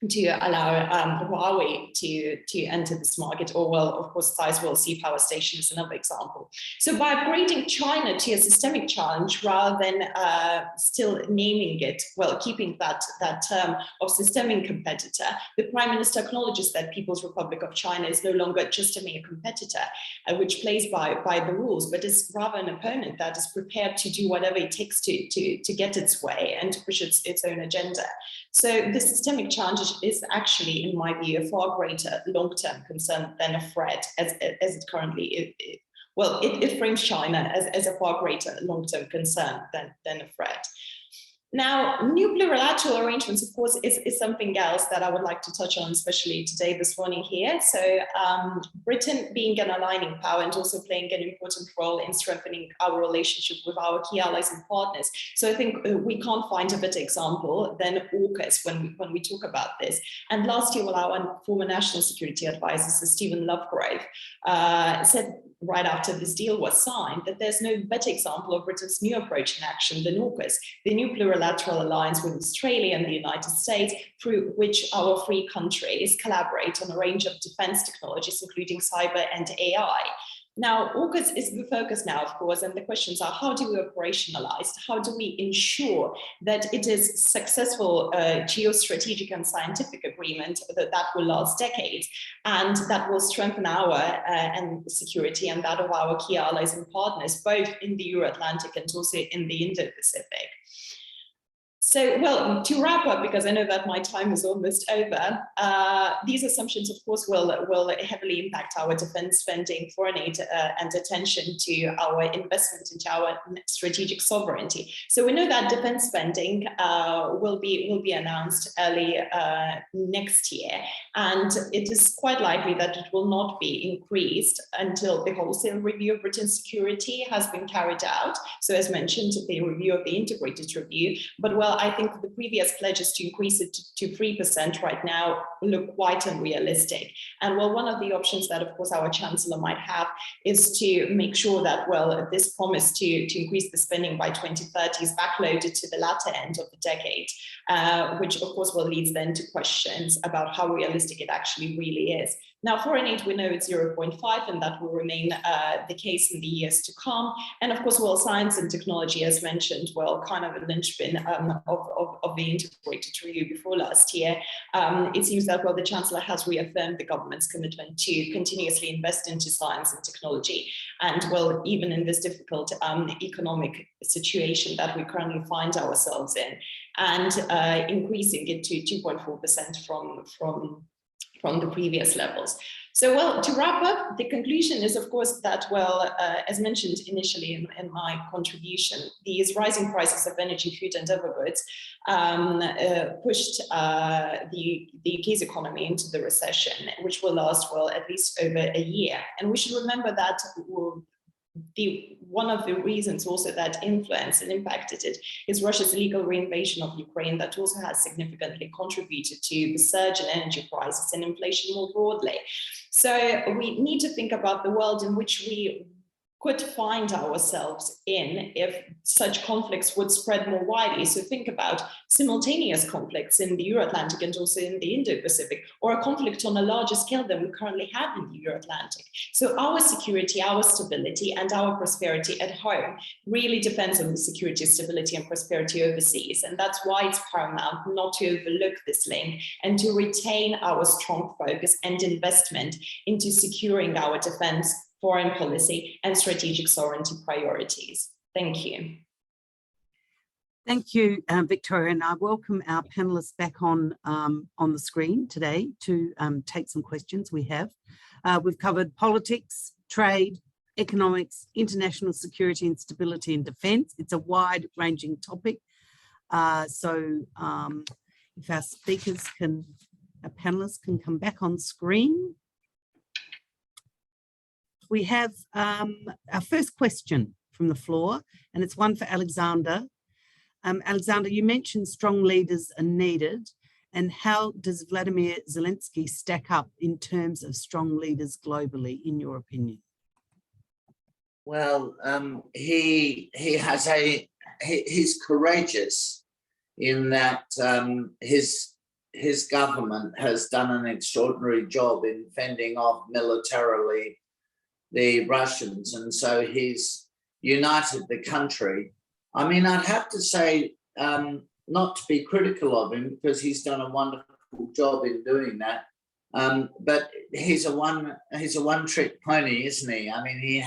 Speaker 5: to allow Huawei to enter this market, or well, of course, Sizewell C power station is another example. So by upgrading China to a systemic challenge rather than still naming it, well, keeping that term of systemic competitor, the Prime Minister acknowledges that People's Republic of China is no longer just a mere competitor, which plays by the rules, but is rather an opponent that is prepared to do whatever it takes to get its way and to push its own agenda. So the systemic challenge is actually, in my view, a far greater long-term concern than a threat, as it currently is. Well, it frames China as a far greater long-term concern than a threat. Now, new plurilateral arrangements, of course, is something else that I would like to touch on, especially today, this morning here. So Britain being an aligning power and also playing an important role in strengthening our relationship with our key allies and partners. So I think we can't find a better example than AUKUS when we talk about this. And last year, our former National Security Advisor, Sir Stephen Lovegrove, said right after this deal was signed that there's no better example of Britain's new approach in action than AUKUS, the new plurilateral alliance with Australia and the United States, through which our three countries collaborate on a range of defense technologies, including cyber and AI. Now, AUKUS is the focus now, of course, and the questions are, how do we operationalize? How do we ensure that it is successful geostrategic and scientific agreement that will last decades and that will strengthen our and security and that of our key allies and partners, both in the Euro-Atlantic and also in the Indo-Pacific? So, well, to wrap up, because I know that my time is almost over, these assumptions, of course, will heavily impact our defense spending, foreign aid, and attention to our investment into our strategic sovereignty. So we know that defense spending will be announced early next year, and it is quite likely that it will not be increased until the wholesale review of Britain's security has been carried out. So as mentioned, the review of the integrated review, but well, I think the previous pledges to increase it to 3% right now look quite unrealistic. And well, one of the options that, of course, our Chancellor might have is to make sure that, well, this promise to increase the spending by 2030 is backloaded to the latter end of the decade, which, of course, will lead then to questions about how realistic it actually really is. Now, foreign aid, we know it's 0.5, and that will remain the case in the years to come. And of course, well, science and technology, as mentioned, well, kind of a linchpin of the integrated review before last year. It seems that, well, the Chancellor has reaffirmed the government's commitment to continuously invest into science and technology. And, well, even in this difficult economic situation that we currently find ourselves in, and increasing it to 2.4% from the previous levels. So, well, to wrap up, the conclusion is, of course, that, well, as mentioned initially in my contribution, these rising prices of energy, food and other goods pushed the UK's economy into the recession, which will last, well, at least over a year. And we should remember that one of the reasons also that influenced and impacted it is Russia's illegal reinvasion of Ukraine, that also has significantly contributed to the surge in energy prices and inflation more broadly. So we need to think about the world in which we could find ourselves in if such conflicts would spread more widely. So think about simultaneous conflicts in the Euro-Atlantic and also in the Indo-Pacific, or a conflict on a larger scale than we currently have in the Euro-Atlantic. So our security, our stability, and our prosperity at home really depends on the security, stability, and prosperity overseas. And that's why it's paramount not to overlook this link and to retain our strong focus and investment into securing our defense, foreign policy, and strategic sovereignty priorities. Thank you.
Speaker 1: Thank you, Victoria, and I welcome our panelists back on the screen today to take some questions we have. We've covered politics, trade, economics, international security and stability and defence. It's a wide-ranging topic. So if our speakers can, our panelists can come back on screen. We have our first question from the floor, and it's one for Alexander. Alexander, you mentioned strong leaders are needed, and how does Vladimir Zelensky stack up in terms of strong leaders globally, in your opinion?
Speaker 2: Well, he's courageous in that his government has done an extraordinary job in fending off militarily the Russians, and so he's united the country. I mean, I'd have to say, not to be critical of him, because he's done a wonderful job in doing that. But he's a one-trick pony, isn't he? I mean, he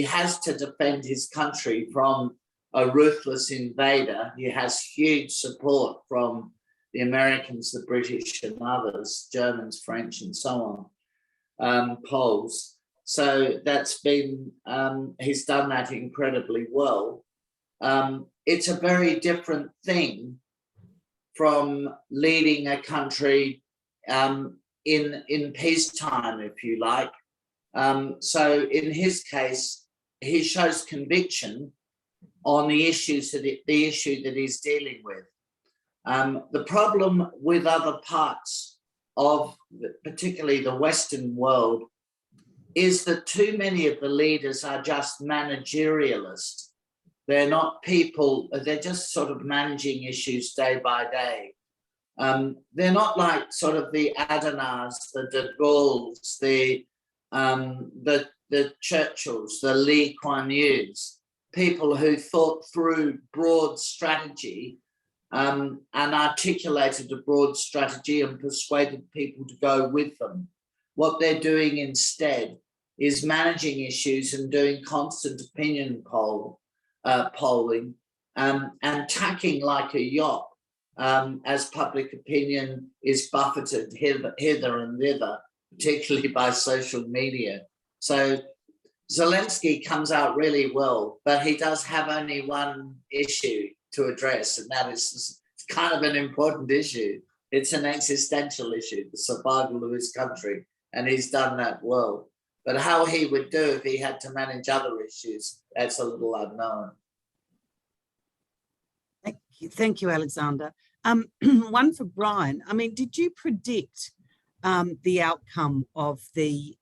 Speaker 2: has to defend his country from a ruthless invader. He has huge support from the Americans, the British, and others, Germans, French, and so on, Poles. So that's been, he's done that incredibly well. It's a very different thing from leading a country in peacetime, if you like. So in his case, he shows conviction on the issue that he's dealing with. The problem with other parts of particularly the Western world is that too many of the leaders are just managerialist. They're not people, they're just sort of managing issues day by day. They're not like sort of the Adenauers, the de Gaulles, the Churchills, the Lee Kuan Yews, people who thought through broad strategy and articulated a broad strategy and persuaded people to go with them. What they're doing instead is managing issues and doing constant opinion polling and tacking like a yacht as public opinion is buffeted hither and thither, particularly by social media. So Zelensky comes out really well, but he does have only one issue to address, and that is kind of an important issue. It's an existential issue, the survival of his country, and he's done that well. But how he would do if he had to manage other issues, that's a little unknown.
Speaker 1: Thank you, Alexander. One for Brian. I mean, did you predict the outcome of the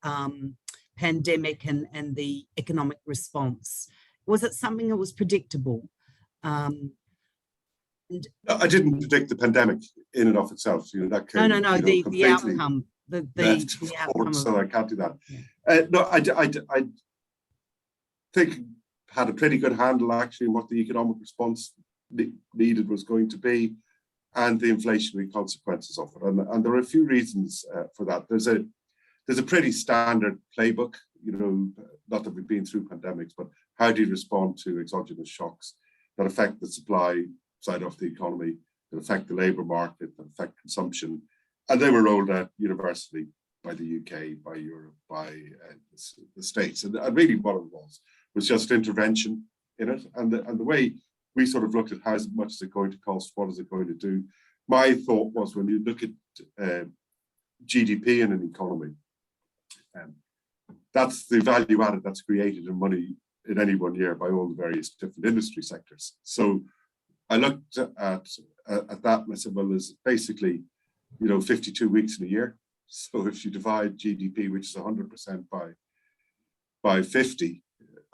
Speaker 1: pandemic and the economic response? Was it something that was predictable?
Speaker 4: I didn't predict the pandemic in and of itself. You know, that came,
Speaker 1: no. The outcome.
Speaker 4: left,
Speaker 1: the
Speaker 4: of
Speaker 1: outcome
Speaker 4: course,
Speaker 1: of
Speaker 4: so I
Speaker 1: it.
Speaker 4: can't do that.
Speaker 1: Yeah.
Speaker 4: No, I think had a pretty good handle actually on what the economic response needed was going to be, and the inflationary consequences of it. And there are a few reasons for that. There's a pretty standard playbook, you know, not that we've been through pandemics, but how do you respond to exogenous shocks that affect the supply side of the economy, that affect the labour market, that affect consumption. And they were rolled out universally by the UK, by Europe, by the States. And really what it was just intervention in it. And the way we sort of looked at how much is it going to cost, what is it going to do? My thought was when you look at GDP in an economy, that's the value added that's created in money in any one year by all the various different industry sectors. So I looked at that and I said, well, there's basically, 52 weeks in a year. So if you divide GDP, which is 100% by 50,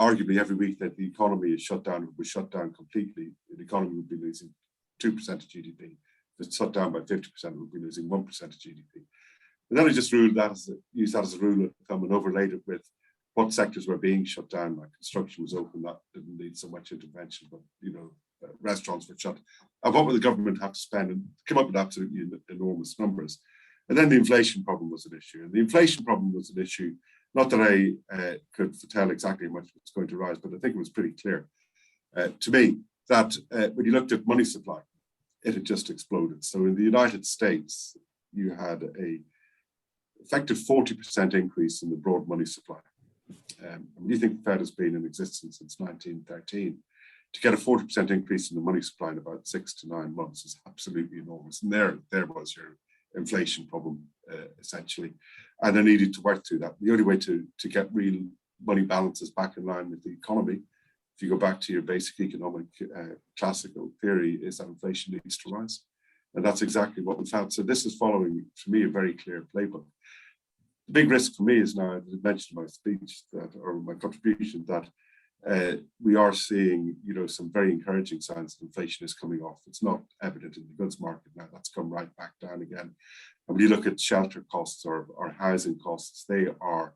Speaker 4: arguably every week that the economy is shut down, was shut down completely, the economy would be losing 2% of GDP. If it's shut down by 50%, it would be losing 1% of GDP. And then I just used that as a rule of thumb and overlaid it with what sectors were being shut down. Like construction was open, that didn't need so much intervention, but restaurants were shut. And what would the government have to spend? And come up with absolutely enormous numbers. And then the inflation problem was an issue. And the inflation problem was an issue, not that I could foretell exactly how much it was going to rise, but I think it was pretty clear to me that when you looked at money supply, it had just exploded. So in the United States, you had a effective 40% increase in the broad money supply. When you think the Fed has been in existence since 1913, to get a 40% increase in the money supply in about 6 to 9 months is absolutely enormous. And there was your inflation problem, essentially. And I needed to work through that. The only way to get real money balances back in line with the economy, if you go back to your basic economic classical theory, is that inflation needs to rise. And that's exactly what we found. So this is following, for me, a very clear playbook. The big risk for me is now, as I mentioned in my speech, or my contribution, that we are seeing, some very encouraging signs that inflation is coming off. It's not evident in the goods market now. That's come right back down again. And when you look at shelter costs or housing costs, they are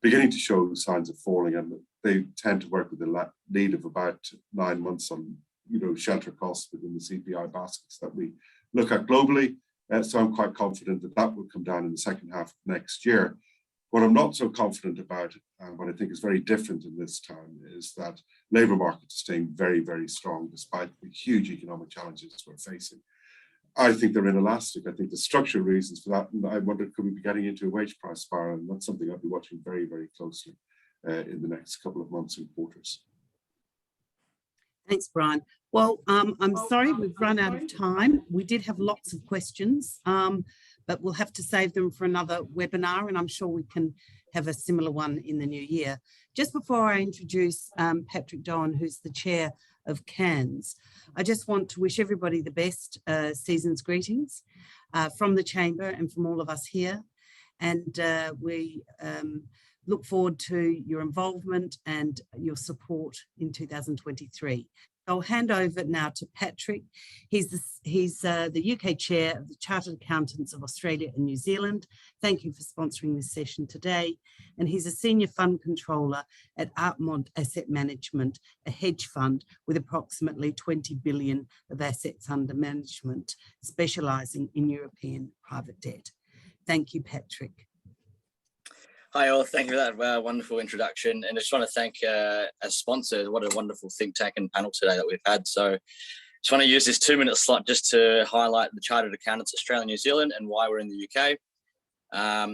Speaker 4: beginning to show signs of falling, and they tend to work with a lead of about 9 months on, shelter costs within the CPI baskets that we look at globally. So I'm quite confident that that will come down in the second half of next year. What I'm not so confident about, and what I think is very different in this time, is that labour market is staying very, very strong despite the huge economic challenges we're facing. I think they're inelastic. I think the structural reasons for that, and I wonder, could we be getting into a wage price spiral? And that's something I'll be watching very, very closely in the next couple of months and quarters.
Speaker 1: Thanks, Brian. Well, I'm sorry, we've run out of time. We did have lots of questions, but we'll have to save them for another webinar, and I'm sure we can have a similar one in the new year. Just before I introduce Patrick Dohan, who's the chair of CANS, I just want to wish everybody the best season's greetings from the Chamber and from all of us here. And we look forward to your involvement and your support in 2023. I'll hand over now to Patrick. He's the UK Chair of the Chartered Accountants of Australia and New Zealand. Thank you for sponsoring this session today. And he's a Senior Fund Controller at Artmont Asset Management, a hedge fund with approximately 20 billion of assets under management, specialising in European private debt. Thank you, Patrick.
Speaker 6: Hi all, thank you for that wonderful introduction. And I just want to thank as sponsors, what a wonderful think tank and panel today that we've had. So just want to use this 2-minute slot just to highlight the Chartered Accountants Australia and New Zealand and why we're in the UK.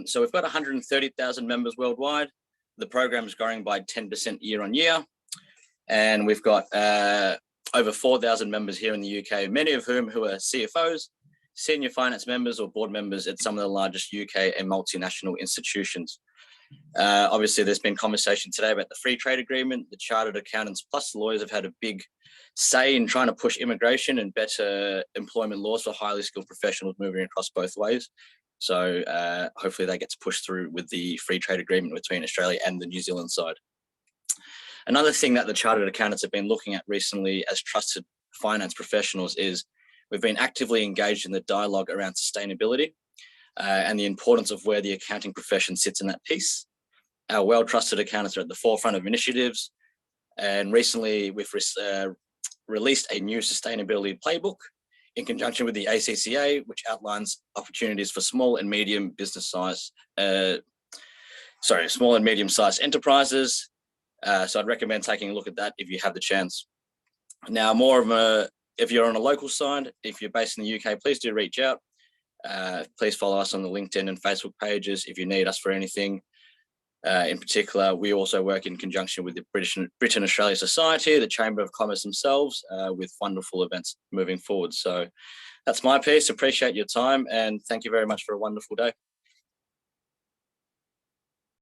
Speaker 6: So we've got 130,000 members worldwide. The program is growing by 10% year on year. And we've got over 4,000 members here in the UK, many of whom who are CFOs, senior finance members or board members at some of the largest UK and multinational institutions. Obviously, there's been conversation today about the free trade agreement. The Chartered Accountants plus lawyers have had a big say in trying to push immigration and better employment laws for highly skilled professionals moving across both ways. So hopefully that gets pushed through with the free trade agreement between Australia and the New Zealand side. Another thing that the Chartered Accountants have been looking at recently as trusted finance professionals is we've been actively engaged in the dialogue around sustainability. and the importance of where the accounting profession sits in that piece. Our well-trusted accountants are at the forefront of initiatives, and recently we've released a new sustainability playbook in conjunction with the ACCA, which outlines opportunities for small and medium-sized enterprises. So I'd recommend taking a look at that if you have the chance. Now, if you're on a local side, if you're based in the UK, please do reach out. Please follow us on the LinkedIn and Facebook pages if you need us for anything. In particular, we also work in conjunction with the Britain Australia Society, the Chamber of Commerce themselves, with wonderful events moving forward. So that's my piece. Appreciate your time, and thank you very much for a wonderful day.